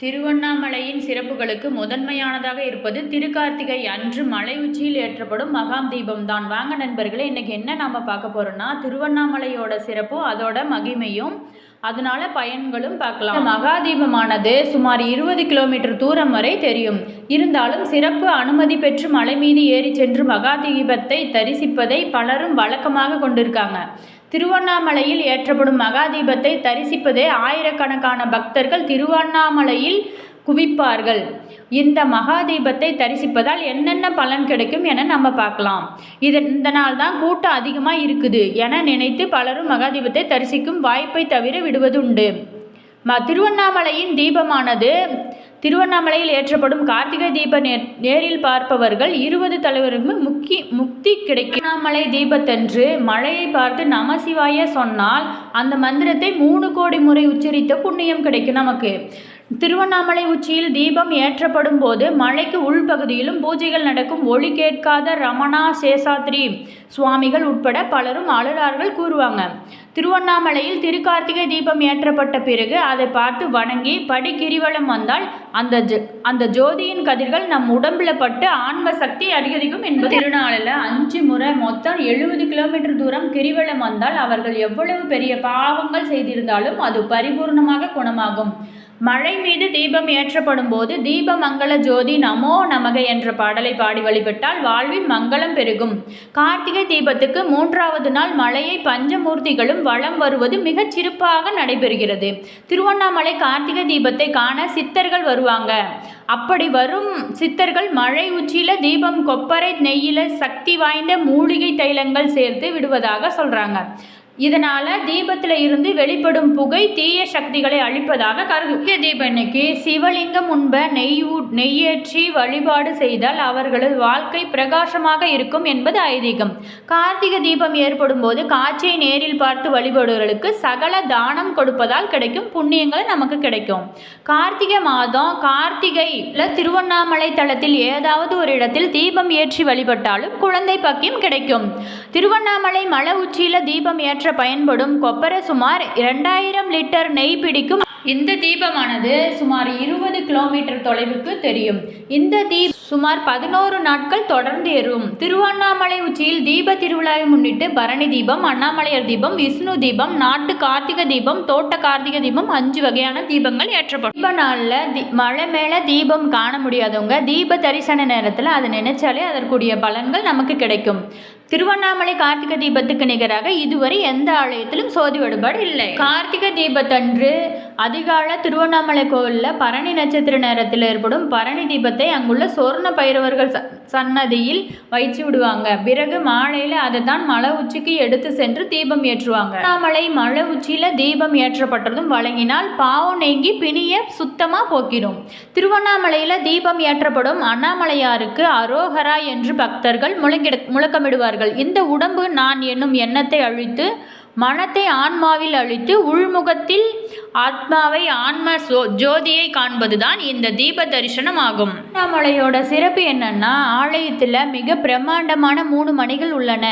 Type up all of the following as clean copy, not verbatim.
திருவண்ணாமலையின் சிறப்புகளுக்கு முதன்மையானதாக இருப்பது திருக்கார்த்திகை அன்று மலை உச்சியில் ஏற்றப்படும் மகாம் தீபம் தான். வாங்க நண்பர்களே, இன்னைக்கு என்ன நாம பார்க்க போறோம்னா திருவண்ணாமலையோட சிறப்பும் அதோட மகிமையும் அதனால பயன்களும் பார்க்கலாம். மகா தீபமானது சுமார் 20 கிலோமீட்டர் தூரம் வரை தெரியும். இருந்தாலும் சிறப்பு அனுமதி பெற்று மலை மீது ஏறி சென்று மகா தீபத்தை தரிசிப்பதை பலரும் வழக்கமாக கொண்டிருக்காங்க. திருவண்ணாமலையில் ஏற்றப்படும் மகா தீபத்தை தரிசிப்பதே ஆயிரக்கணக்கான பக்தர்கள் திருவண்ணாமலையில் குவிப்பார்கள். இந்த மகா தீபத்தை தரிசிப்பதால் என்னென்ன பலன் கிடைக்கும் என நம்ம பார்க்கலாம். இந்த நாள் தான் கூட்டம் அதிகமாக இருக்குது என நினைத்து பலரும் மகா தீபத்தை தரிசிக்கும் வாய்ப்பை தவிர விடுவது உண்டு. திருவண்ணாமலையின் தீபமானது திருவண்ணாமலையில் ஏற்றப்படும் கார்த்திகை தீப நேரில் பார்ப்பவர்கள் 20 தலைவர்களும் முக்தி கிடைக்கும். திருவண்ணாமலை தீபத்தன்று மலையை பார்த்து நமசிவாய சொன்னால் அந்த மந்திரத்தை 3 கோடி முறை உச்சரித்த புண்ணியம் கிடைக்கும் நமக்கு. திருவண்ணாமலை உச்சியில் தீபம் ஏற்றப்படும் போது மலைக்கு உள்பகுதியிலும் பூஜைகள் நடக்கும். ஒளி கேட்காத ரமணா சேஷாத்ரி சுவாமிகள் உட்பட பலரும் அழுறார்கள் கூறுவாங்க. திருவண்ணாமலையில் திருக்கார்த்திகை தீபம் ஏற்றப்பட்ட பிறகு அதை பார்த்து வணங்கி படி கிரிவலம் வந்தால் அந்த ஜோதியின் கதிர்கள் நம் உடம்புல பட்டு ஆன்ம சக்தி அதிகரிக்கும் என்பது. திருநாளில் 5 முறை மொத்தம் 70 கிலோமீட்டர் தூரம் கிரிவலம் வந்தால் அவர்கள் எவ்வளவு பெரிய பாவங்கள் செய்திருந்தாலும் அது பரிபூர்ணமாக குணமாகும். மழை மீது தீபம் ஏற்றப்படும் போது தீப மங்கள ஜோதி நமோ நமக என்ற பாடலை பாடி வழிபட்டால் வாழ்வில் மங்களம் பெருகும். கார்த்திகை தீபத்துக்கு 3வது நாள் மலையை பஞ்சமூர்த்திகளும் வலம் வருவது மிகச் சிறப்பாக நடைபெறுகிறது. திருவண்ணாமலை கார்த்திகை தீபத்தை காண சித்தர்கள் வருவாங்க. அப்படி வரும் சித்தர்கள் மழை உச்சியில தீபம் கொப்பரை நெய்யில சக்தி வாய்ந்த மூலிகை தைலங்கள் சேர்த்து விடுவதாக சொல்றாங்க. இதனால தீபத்தில் இருந்து வெளிப்படும் புகை தீய சக்திகளை அழிப்பதாக கருது. தீப இன்னைக்கு சிவலிங்கம் முன்ப நெய்யேற்றி வழிபாடு செய்தால் அவர்களது வாழ்க்கை பிரகாசமாக இருக்கும் என்பது ஐதீகம். கார்த்திகை தீபம் ஏற்படும் போது காட்சியை நேரில் பார்த்து வழிபடுவர்களுக்கு சகல தானம் கொடுப்பதால் கிடைக்கும் புண்ணியங்கள் நமக்கு கிடைக்கும். கார்த்திகை மாதம் கார்த்திகையில் திருவண்ணாமலை தலத்தில் ஏதாவது ஒரு இடத்தில் தீபம் ஏற்றி வழிபட்டாலும் குழந்தை பாக்கியம் கிடைக்கும். திருவண்ணாமலை மலை உச்சியில தீபம் ஏற்ற பயன்படும் கொப்பரை சுமார் 2000 லிட்டர் நெய் பிடிக்கும். இந்த தீபமானது சுமார் 20 கிலோமீட்டர் தொலைவுக்கு தெரியும். இந்த சுமார் 11 நாட்கள் தொடர்ந்து எறும். திருவண்ணாமலை உச்சியில் தீப திருவிழாவை முன்னிட்டு பரணி தீபம், அண்ணாமலையார் தீபம், விஷ்ணு தீபம், நாட்டு கார்த்திகை தீபம், தோட்ட கார்த்திகை தீபம் 5 வகையான தீபங்கள் ஏற்றப்படும். தீப நாளில் மலை மேலே தீபம் காண முடியாதவங்க தீப தரிசன நேரத்தில் அதை நினைச்சாலே அதற்குரிய பலன்கள் நமக்கு கிடைக்கும். திருவண்ணாமலை கார்த்திகை தீபத்துக்கு நிகராக இதுவரை எந்த ஆலயத்திலும் சோதி வழிபாடு இல்லை. கார்த்திகை தீபத்தன்று அதிகாலை திருவண்ணாமலை கோவிலில் பரணி நட்சத்திர நேரத்தில் ஏற்படும் பரணி தீபத்தை அங்குள்ள சொர்ண பைரவர்கள் சன்னதியில் வைச்சு விடுவாங்க. பிறகு மாலையில் அதை தான் மலை உச்சிக்கு எடுத்து சென்று தீபம் ஏற்றுவாங்க. திருவண்ணாமலை மலை உச்சியில் தீபம் ஏற்றப்பட்டதும் வழங்கினால் பாவம் நீங்கி பிணிய சுத்தமாக போக்கிடும். திருவண்ணாமலையில் தீபம் ஏற்றப்படும் அண்ணாமலையாருக்கு அரோகரா என்று பக்தர்கள் முழக்கமிடுவார்கள். இந்த உடம்பு நான் என்னும் எண்ணத்தை அழித்து மனத்தை ஆன்மாவில் அழித்து உள்முகத்தில் ஆத்மாவை ஆன்ம ஜோதியை காண்பதுதான் இந்த தீப தரிசனம் ஆகும். அண்ணாமலையோட சிறப்பு என்னன்னா, ஆலயத்தில் மிக பிரம்மாண்டமான 3 மணிகள் உள்ளன.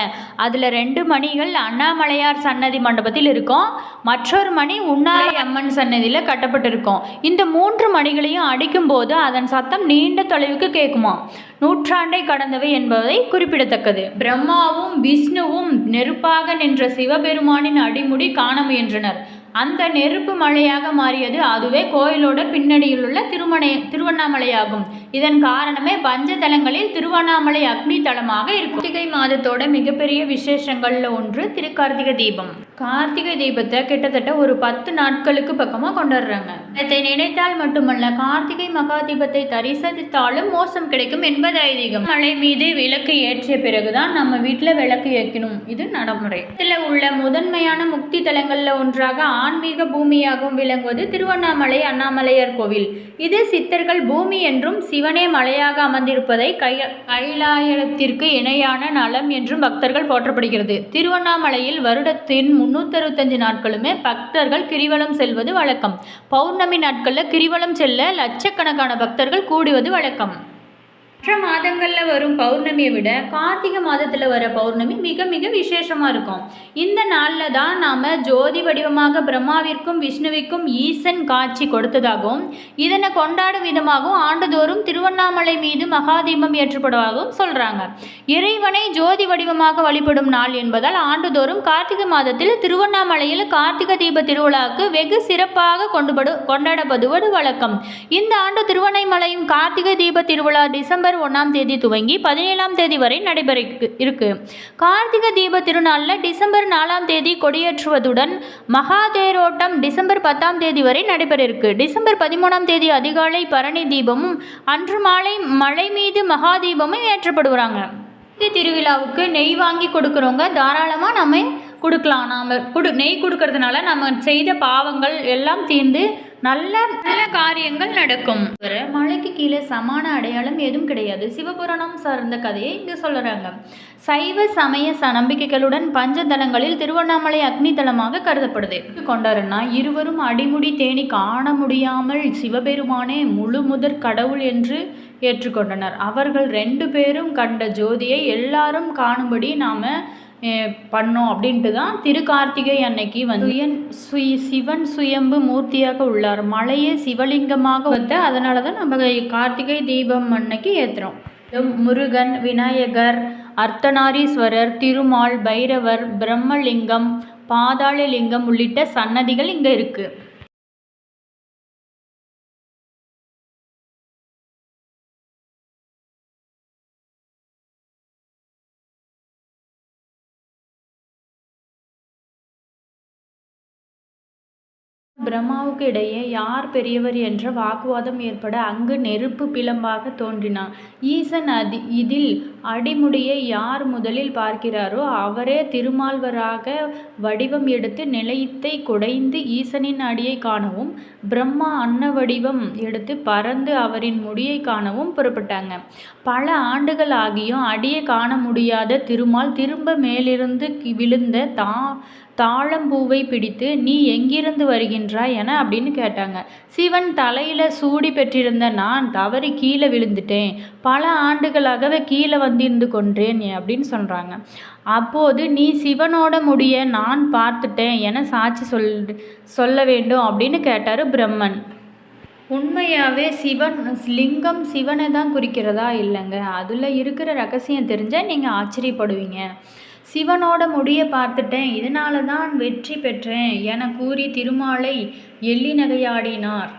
அதில் 2 மணிகள் அண்ணாமலையார் சன்னதி மண்டபத்தில் இருக்கும். மற்றொரு மணி உண்ணாலை அம்மன் சன்னதியில் கட்டப்பட்டிருக்கும். இந்த 3 மணிகளையும் அடிக்கும் போது அதன் சத்தம் நீண்ட தொலைவுக்கு கேட்குமா. நூற்றாண்டை கடந்தவை என்பதை குறிப்பிடத்தக்கது. பிரம்மாவும் விஷ்ணுவும் நெருப்பாக நின்ற சிவபெருமானின் அடிமுடி காண முயன்றனர். அந்த நெருப்பு மலையாக மாறியது அதுவே கோயிலோட பின்னணியில் உள்ள திருவண்ணாமலையாகும். இதன் காரணமே பஞ்சதலங்களில் திருவண்ணாமலை அக்னி தலமாக இருக்கும். கார்த்திகை மாதத்தோட மிகப்பெரிய விசேஷங்கள்ல ஒன்று திருக்கார்த்திகை தீபம். கார்த்திகை தீபத்தை கிட்டத்தட்ட ஒரு 10 நாட்களுக்கு பக்கமாக கொண்டாடுறாங்க. இதை நினைத்தால் மட்டுமல்ல, கார்த்திகை மகா தீபத்தை தரிசித்தாலும் மோசம் கிடைக்கும் என்பது ஐதீகம். மலை மீது விளக்கு ஏற்றிய பிறகுதான் நம்ம வீட்டில் விளக்கு ஏற்கணும். இது நடைமுறை. இதில் உள்ள முதன்மையான முக்தி தலங்கள்ல ஒன்றாக ஆன்மீக பூமியாகவும் விளங்குவது திருவண்ணாமலை அண்ணாமலையார் கோவில். இது சித்தர்கள் பூமி என்றும் சிவனே மலையாக அமர்ந்திருப்பதை கைலாயத்திற்கு இணையான நலம் என்றும் பக்தர்கள் போற்றப்படுகிறது. திருவண்ணாமலையில் வருடத்தின் 365 நாட்களுமே பக்தர்கள் கிரிவலம் செல்வது வழக்கம். பௌர்ணமி நாட்களில் கிரிவலம் செல்ல லட்சக்கணக்கான பக்தர்கள் கூடுவது வழக்கம். மற்ற மாதங்களில் வரும் பௌர்ணமியை விட கார்த்திகை மாதத்தில் வர பௌர்ணமி மிக மிக விசேஷமாக இருக்கும். இந்த நாளில் தான் நாம் ஜோதி வடிவமாக பிரம்மாவிற்கும் விஷ்ணுவிற்கும் ஈசன் காட்சி கொடுத்ததாகவும் இதனை கொண்டாடும் விதமாகவும் ஆண்டுதோறும் திருவண்ணாமலை மீது மகாதீபம் ஏற்றப்படுவதாகவும் சொல்கிறாங்க. இறைவனை ஜோதி வடிவமாக வழிபடும் நாள் என்பதால் ஆண்டுதோறும் கார்த்திகை மாதத்தில் திருவண்ணாமலையில் கார்த்திகை தீப திருவிழாவுக்கு வெகு சிறப்பாக கொண்டாடப்படுவது வழக்கம். இந்த ஆண்டு திருவண்ணாமலையும் கார்த்திகை தீப திருவிழா டிசம்பர் 1ஆம் தேதி துவங்கி 17ஆம் தேதி வரை நடைபெற இருக்கு. கார்த்திகை தீப திருநாளில் டிசம்பர் 4ஆம் தேதி கொடியேற்றுவதுடன் மகா தேரோட்டம் டிசம்பர் 10ஆம் தேதி வரை நடைபெற இருக்கு. டிசம்பர் 13ஆம் தேதி அதிகாலை பரணி தீபமும் அன்று மாலை மலை மீது மகா தீபமும் ஏற்றப்படுவாங்க. திருவிழாவுக்கு நெய் வாங்கி கொடுக்குறவங்க தாராளமாக நம்ம கொடுக்கலாம். நெய் கொடுக்கறதுனால நம்ம செய்த பாவங்கள் எல்லாம் தீர்ந்து நல்ல நல்ல காரியங்கள் நடக்கும். மலைக்கு கீழே சமான அடையாளம் எதுவும் கிடையாது. சிவபுராணம் சார்ந்த கதையை இங்கே சொல்லுறாங்க. சைவ சமய நம்பிக்கைகளுடன் பஞ்சதலங்களில் திருவண்ணாமலை அக்னி தலமாக கருதப்படுது. கொண்டாருன்னா இருவரும் அடிமுடி தேனி காண முடியாமல் சிவபெருமானே முழு முதற் கடவுள் என்று ஏற்றுக்கொண்டனர். அவர்கள் 2 பேரும் கண்ட ஜோதியை எல்லாரும் காணும்படி நாம் பண்ணோம் அப்படின்ட்டு தான் திருக்கார்த்திகை அன்னைக்கு சிவன் சுயம்பு மூர்த்தியாக உள்ளார். மலையே சிவலிங்கமாக வந்து அதனால தான் நம்ம கார்த்திகை தீபம் அன்னைக்கு ஏற்றுறோம். முருகன், விநாயகர், அர்த்தநாரீஸ்வரர், திருமால், பைரவர், பிரம்மலிங்கம், பாதாளலிங்கம் உள்ளிட்ட சன்னதிகள் இங்கே இருக்குது. பிரம்மாவுக்கு இடையே யார் பெரியவர் என்ற வாக்குவாதம் ஏற்பட அங்கு நெருப்பு பிளம்பாக தோன்றினான். ஈசன் இதில் அடிமுடியை யார் முதலில் பார்க்கிறாரோ அவரே திருமால்வராக வடிவம் எடுத்து நிலையத்தை குடைந்து ஈசனின் அடியை காணவும், பிரம்மா அன்ன வடிவம் எடுத்து பறந்து அவரின் முடியை காணவும் புறப்பட்டாங்க. பல ஆண்டுகள் ஆகியும் அடியை காண முடியாத திருமால் திரும்ப மேலிருந்து விழுந்த தாழம்பூவை பிடித்து நீ எங்கிருந்து வருகின்றாய் என அப்படின்னு கேட்டாங்க. சிவன் தலையில் சூடி பெற்றிருந்த நான் தவறி கீழே விழுந்துட்டேன், பல ஆண்டுகளாகவே கீழே வந்திருந்து கொன்றேன் அப்படின்னு சொல்கிறாங்க. அப்போது நீ சிவனோட முடிய நான் பார்த்துட்டேன் என சாட்சி சொல்ல வேண்டும் அப்படின்னு கேட்டார் பிரம்மன். உண்மையாகவே லிங்கம் சிவனை தான் குறிக்கிறதா இல்லைங்க, அதில் இருக்கிற ரகசியம் தெரிஞ்சால் நீங்கள் ஆச்சரியப்படுவீங்க. சிவனோட முடிய பார்த்துட்டேன், இதனால தான் வெற்றி பெற்றேன் என கூறி திருமாலை எள்ளி நகையாடினார்.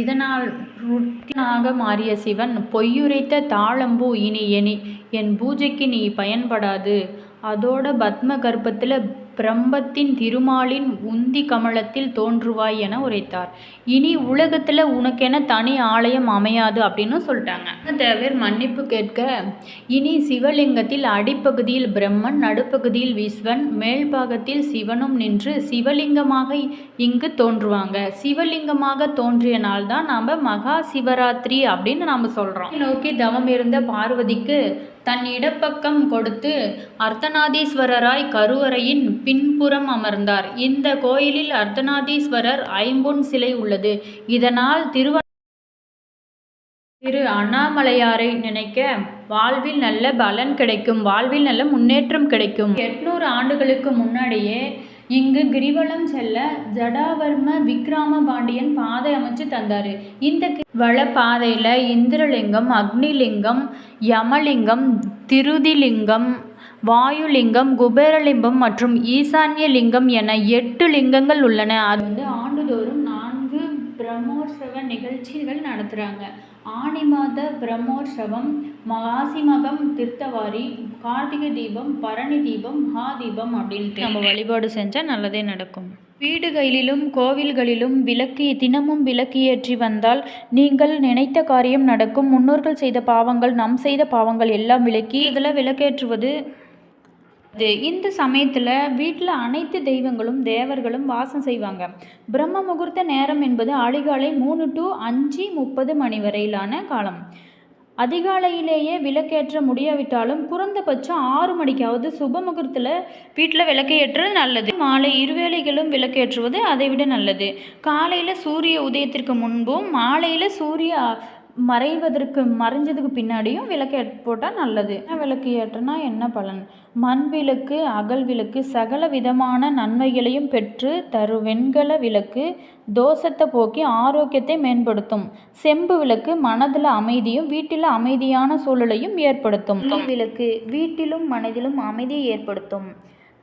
இதனால் ருத்தினாக மாறிய சிவன் பொய்யுரைத்த தாழம்பூ இனி என் பூஜைக்கு நீ பயன்படாது, அதோட பத்ம கர்ப்பத்தில் பிரம்பத்தின் திருமாலின் உந்தி கமலத்தில் தோன்றுவாய் என உரைத்தார். இனி உலகத்தில் உனக்கென தனி ஆலயம் அமையாது அப்படின்னு சொல்லிட்டாங்க. தேவர் மன்னிப்பு கேட்க இனி சிவலிங்கத்தில் அடிப்பகுதியில் பிரம்மன், நடுப்பகுதியில் விஸ்வன், மேல்பாகத்தில் சிவனும் நின்று சிவலிங்கமாக இங்கு தோன்றுவாங்க. சிவலிங்கமாக தோன்றிய நாள் தான் நாம் மகா சிவராத்திரி அப்படின்னு நாம் சொல்கிறோம். நோக்கி தவம் இருந்த பார்வதிக்கு தன் இடப்பக்கம் கொடுத்து அர்த்தநாதீஸ்வரராய் கருவறையின் பின்புறம் அமர்ந்தார். இந்த கோயிலில் அர்த்தநாதீஸ்வரர் ஐம்பொன் சிலை உள்ளது. இதனால் திரு அண்ணாமலையாரை நினைக்க வாழ்வில் நல்ல பலன் கிடைக்கும், வாழ்வில் நல்ல முன்னேற்றம் கிடைக்கும். 800 ஆண்டுகளுக்கு முன்னாடியே இங்கு கிரிவலம் செல்ல ஜடாவர்ம விக்ரம பாண்டியன் பாதை அமைச்சு தந்தார். இந்த வள பாதையில் இந்திரலிங்கம், அக்னிலிங்கம், யமலிங்கம், திருதிலிங்கம், வாயுலிங்கம், குபேரலிங்கம் மற்றும் ஈசான்ய லிங்கம் என 8 லிங்கங்கள் உள்ளன. அது ஆண்டுதோறும் 4 பிரம்மோற்சவ நிகழ்ச்சிகள் நடத்துகிறாங்க. ஆனி மாத பிரம்மோற்சவம், மாசிமகம், தீர்த்தவாரி, கார்த்திகை தீபம், பரணி தீபம், மகாதீபம் அப்படின்ட்டு நம்ம வழிபாடு செஞ்சால் நல்லதே நடக்கும். வீடுகளிலும் கோவில்களிலும் தினமும் விளக்கு ஏற்றி வந்தால் நீங்கள் நினைத்த காரியம் நடக்கும். முன்னோர்கள் செய்த பாவங்கள், நம் செய்த பாவங்கள் எல்லாம் விளக்கி இதில் விளக்கேற்றுவது. இந்த சமயத்தில் வீட்டில் அனைத்து தெய்வங்களும் தேவர்களும் வாசம் செய்வாங்க. பிரம்ம முகூர்த்த நேரம் என்பது அதிகாலை 3 to 5:30 மணி வரையிலான காலம். அதிகாலையிலேயே விளக்கேற்ற முடியாவிட்டாலும் குறைந்தபட்சம் 6 மணிக்காவது சுப முகூர்த்தத்தில் வீட்டில் விளக்கு ஏற்றுறது நல்லது. மாலை 2 வேளைகளும் விளக்கேற்றுவது அதை விட நல்லது. காலையில் சூரிய உதயத்திற்கு முன்பும் மாலையில் சூரிய மறைஞ்சதுக்கு பின்னாடியும் விளக்கு போட்டால் நல்லது. விளக்கு ஏற்றினா என்ன பலன்? மண் விளக்கு, அகல் விளக்கு சகல விதமான நன்மைகளையும் பெற்று தரும். வெண்கல விளக்கு தோஷத்தை போக்கி ஆரோக்கியத்தை மேம்படுத்தும். செம்பு விளக்கு மனதில் அமைதியும் வீட்டில் அமைதியான சூழலையும் ஏற்படுத்தும். விளக்கு வீட்டிலும் மனதிலும் அமைதியை ஏற்படுத்தும்.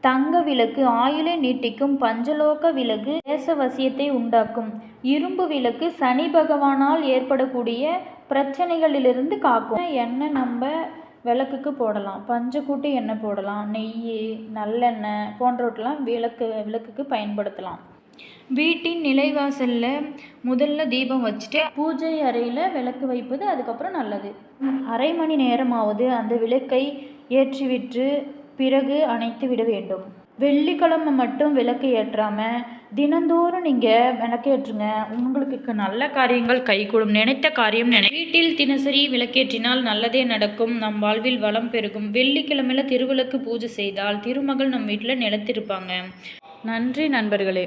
தங்க விளக்கு ஆயுளை நீட்டிக்கும். பஞ்சலோக விளக்கு தேசவசியத்தை உண்டாக்கும். இரும்பு விளக்கு சனி பகவானால் ஏற்படக்கூடிய பிரச்சனைகளிலிருந்து காக்கும். எண்ணெய் நம்ம விளக்குக்கு போடலாம். பஞ்சக்கூட்டு எண்ணெய் போடலாம். நெய், நல்லெண்ணெய் போன்றவற்றெல்லாம் விளக்குக்கு பயன்படுத்தலாம். வீட்டின் நிலைவாசலில் முதல்ல தீபம் வச்சுட்டு பூஜை அறையில் விளக்கு வைப்பது அதுக்கப்புறம் நல்லது. அரை மணி நேரமாவது அந்த விளக்கை ஏற்றிவிட்டு பிறகு அணைத்து விட வேண்டும். வெள்ளிக்கிழமை மட்டும் விளக்கு ஏற்றாமல் தினந்தோறும் நீங்கள் விளக்கு ஏற்றுங்க. உங்களுக்கு நல்ல காரியங்கள் கைகூடும். நினைத்த காரியம் வீட்டில் தினசரி விளக்கேற்றினால் நல்லதே நடக்கும். நம் வாழ்வில் வளம் பெருகும். வெள்ளிக்கிழமையில் திருவிளக்கு பூஜை செய்தால் திருமகள் நம் வீட்டில் நிலைத்திருப்பாங்க. நன்றி நண்பர்களே.